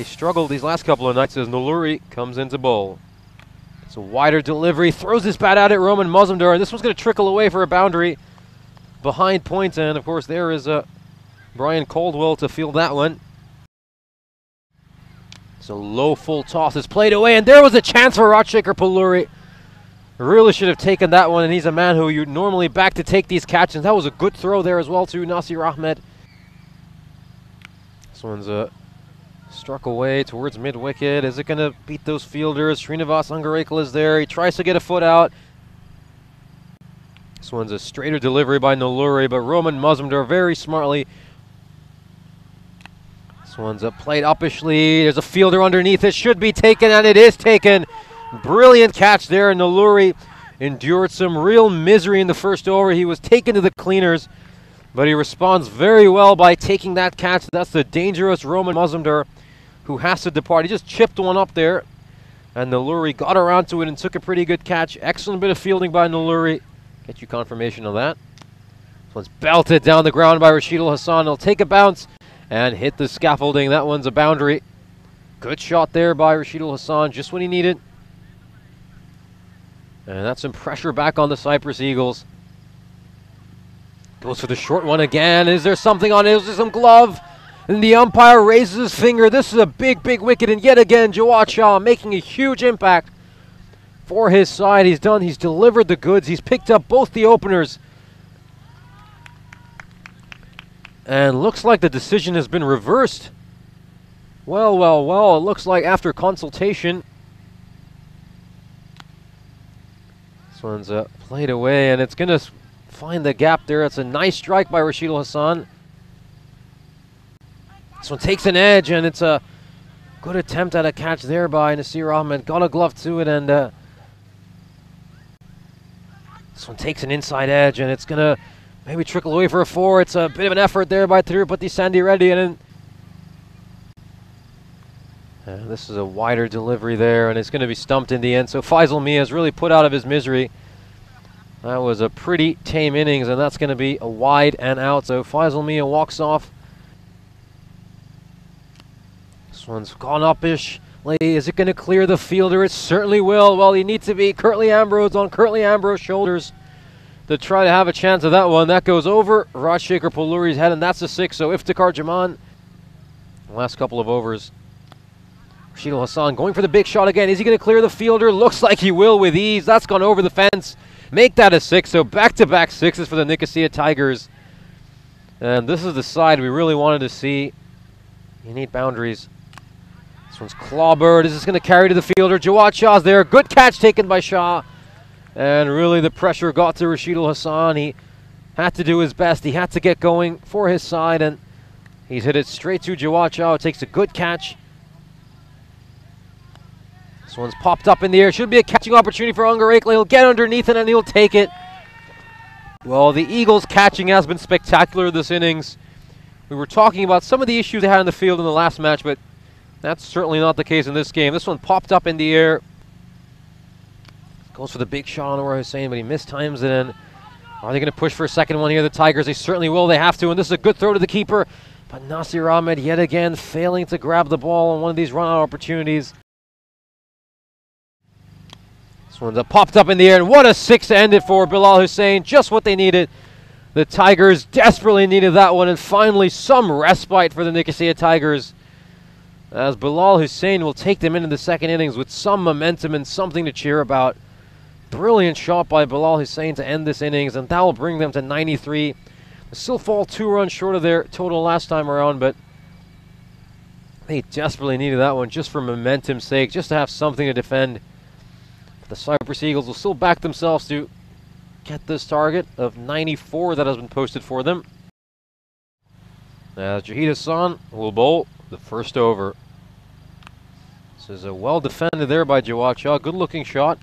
They struggled these last couple of nights as Nuluri comes into bowl. It's a wider delivery, throws this bat out at Roman Mazumdar, and this one's going to trickle away for a boundary behind point, and of course there is Brian Caldwell to field that one. So low full toss is played away, and there was a chance for Rajshekhar Palluri. Really should have taken that one, and he's a man who you normally back to take these catches. That was a good throw there as well to Nasir Ahmed. This one's struck away towards mid-wicket. Is it going to beat those fielders? Srinivas Angarekal is there. He tries to get a foot out. This one's a straighter delivery by Nuluri, but Roman Mazumdar very smartly. This one's played uppishly. There's a fielder underneath. It should be taken, and it is taken. Brilliant catch there. Nuluri endured some real misery in the first over. He was taken to the cleaners, but he responds very well by taking that catch. That's the dangerous Roman Mazumdar who has to depart. He just chipped one up there, and Nuluri got around to it and took a pretty good catch. Excellent bit of fielding by Nuluri. Get you confirmation of that. This one's belted down the ground by Rashid Al Hassan. He'll take a bounce and hit the scaffolding. That one's a boundary. Good shot there by Rashid Al Hassan, just when he needed. And that's some pressure back on the Cyprus Eagles. Goes for the short one again. Is there something on it? Is there some glove? And the umpire raises his finger. This is a big, big wicket. And yet again, Jawad Shah making a huge impact for his side. He's delivered the goods. He's picked up both the openers. And looks like the decision has been reversed. Well, well, well. It looks like after consultation. This one's played away, and it's going to find the gap there. It's a nice strike by Rashid Al Hassan. This one takes an edge, and it's a good attempt at a catch there by Nasir Ahmed. Got a glove to it, and this one takes an inside edge, and it's going to maybe trickle away for a 4. It's a bit of an effort there by Tirupati Sandy Reddy, and this is a wider delivery there, and it's going to be stumped in the end. So Faisal Mia is really put out of his misery. That was a pretty tame innings, and that's going to be a wide and out. So Faisal Mia walks off. This one's gone up-ish. Is it going to clear the fielder? It certainly will. Well, he needs to be Curtly Ambrose on Curtly Ambrose's shoulders to try to have a chance of that one. That goes over Rajshekhar Palluri's head, and that's a 6. So Iftikhar Jaman, last couple of overs. Rashid Al Hassan going for the big shot again. Is he going to clear the fielder? Looks like he will with ease. That's gone over the fence. Make that a 6. So back-to-back 6s for the Nicosia Tigers. And this is the side we really wanted to see. You need boundaries. This one's clobbered. Is this going to carry to the fielder? Jawad Shah's there. Good catch taken by Shah. And really the pressure got to Rashid Al Hassan. He had to do his best. He had to get going for his side. And he's hit it straight to Jawad Shah. It takes a good catch. This one's popped up in the air. Should be a catching opportunity for Angarekal. He'll get underneath it and he'll take it. Well, the Eagles' catching has been spectacular this innings. We were talking about some of the issues they had in the field in the last match, but that's certainly not the case in this game. This one popped up in the air. Goes for the big shot on Anwar Hussain, but he mistimes it. And are they going to push for a second one here? The Tigers, they certainly will. They have to. And this is a good throw to the keeper. But Nasir Ahmed yet again failing to grab the ball on one of these run-out opportunities. One's popped up in the air, and what a 6 to end it for Bilal Hussain. Just what they needed. The Tigers desperately needed that one, and finally some respite for the Nicosia Tigers, as Bilal Hussain will take them into the second innings with some momentum and something to cheer about. Brilliant shot by Bilal Hussain to end this innings, and that will bring them to 93. They still fall 2 runs short of their total last time around, but they desperately needed that one just for momentum's sake, just to have something to defend. The Cyprus Eagles will still back themselves to get this target of 94 that has been posted for them. Now Jahid Hassan will bowl the first over. This is a well defended there by Jawad Shah. Good looking shot.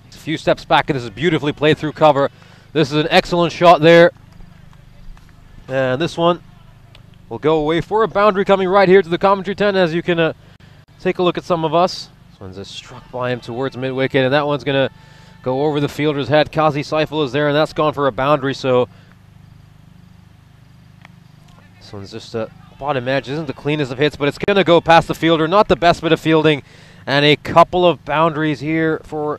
He's a few steps back, and this is beautifully played through cover. This is an excellent shot there. And this one will go away for a boundary coming right here to the commentary tent, as you can take a look at some of us. One's struck by him towards mid-wicket, and that one's going to go over the fielder's head. Qazi Saiful is there, and that's gone for a boundary, so this one's just bottom edge isn't the cleanest of hits, but it's going to go past the fielder. Not the best bit of fielding. And a couple of boundaries here for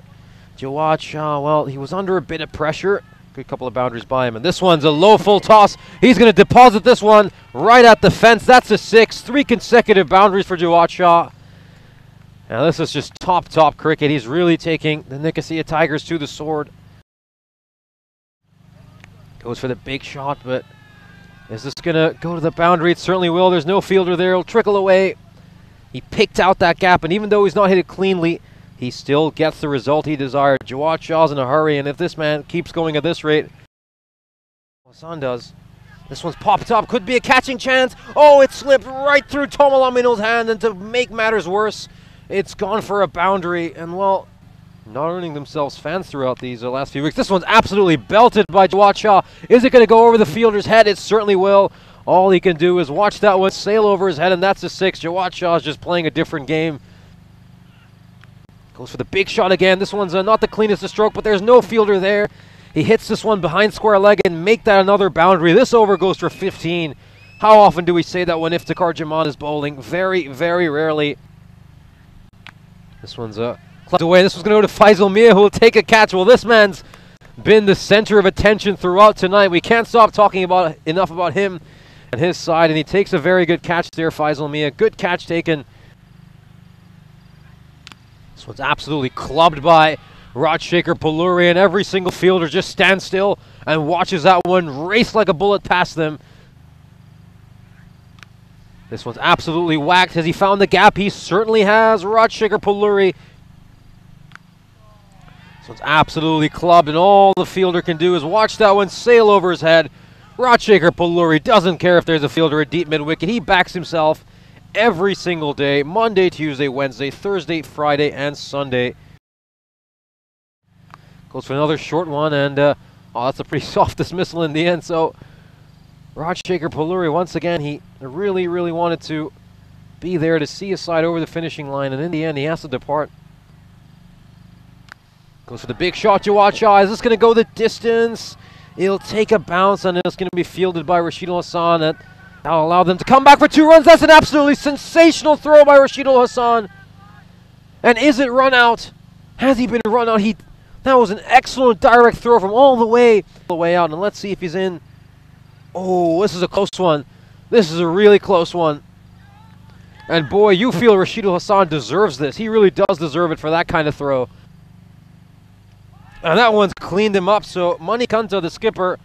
Jawad Shah. Well, he was under a bit of pressure. Good couple of boundaries by him. And this one's a low full toss. He's going to deposit this one right at the fence. That's a 6. 3 consecutive boundaries for Jawad Shah. Now this is just top cricket. He's really taking the Nicosia Tigers to the sword. Goes for the big shot, but is this going to go to the boundary? It certainly will. There's no fielder there. It'll trickle away. He picked out that gap, and even though he's not hit it cleanly, he still gets the result he desired. Jawad Shah's in a hurry, and if this man keeps going at this rate, Hassan does. This one's popped up. Could be a catching chance. Oh, it slipped right through Tomalamino's hand, and to make matters worse, it's gone for a boundary. And, well, not earning themselves fans throughout these last few weeks. This one's absolutely belted by Jawad Shah. Is it going to go over the fielder's head? It certainly will. All he can do is watch that one sail over his head, and that's a 6. Jawad Shah is just playing a different game. Goes for the big shot again. This one's not the cleanest of stroke, but there's no fielder there. He hits this one behind square leg and make that another boundary. This over goes for 15. How often do we say that when Iftikhar Jaman is bowling? Very, very rarely. This one's clubbed away. This one's going to go to Faisal Mia, who will take a catch. Well, this man's been the center of attention throughout tonight. We can't stop talking enough about him and his side, and he takes a very good catch there, Faisal Mia. Good catch taken. This one's absolutely clubbed by Rajshekhar Palluri, and every single fielder just stands still and watches that one race like a bullet past them. This one's absolutely whacked. Has he found the gap? He certainly has. Rajshekhar Palluri. This one's absolutely clubbed, and all the fielder can do is watch that one sail over his head. Rajshekhar Palluri doesn't care if there's a fielder at deep mid-wicket. He backs himself every single day, Monday, Tuesday, Wednesday, Thursday, Friday, and Sunday. Goes for another short one, and oh, that's a pretty soft dismissal in the end. So Rajshekhar Palluri, once again, he really, really wanted to be there to see his side over the finishing line, and in the end, he has to depart. Goes for the big shot, Jawad Shah. Is this going to go the distance? It'll take a bounce, and it's going to be fielded by Rashidul Hassan. That'll allow them to come back for 2 runs. That's an absolutely sensational throw by Rashidul Hassan. And is it run out? Has he been run out? That was an excellent direct throw from all the way out. And let's see if he's in. Oh, this is a close one. This is a really close one. And boy, you feel Rashidul Hassan deserves this. He really does deserve it for that kind of throw. And that one's cleaned him up. So Manikanta, the skipper,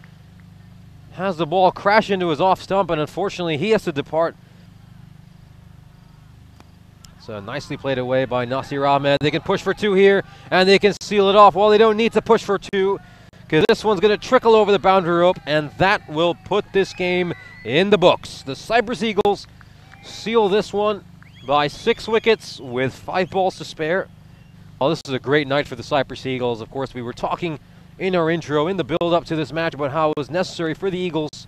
has the ball crash into his off stump, and unfortunately he has to depart. So nicely played away by Nasir Ahmed. They can push for 2 here, and they can seal it off. Well, they don't need to push for 2, because this one's going to trickle over the boundary rope, and that will put this game in the books. The Cyprus Eagles seal this one by 6 wickets with 5 balls to spare. Well, this is a great night for the Cyprus Eagles. Of course, we were talking in our intro, in the build-up to this match, about how it was necessary for the Eagles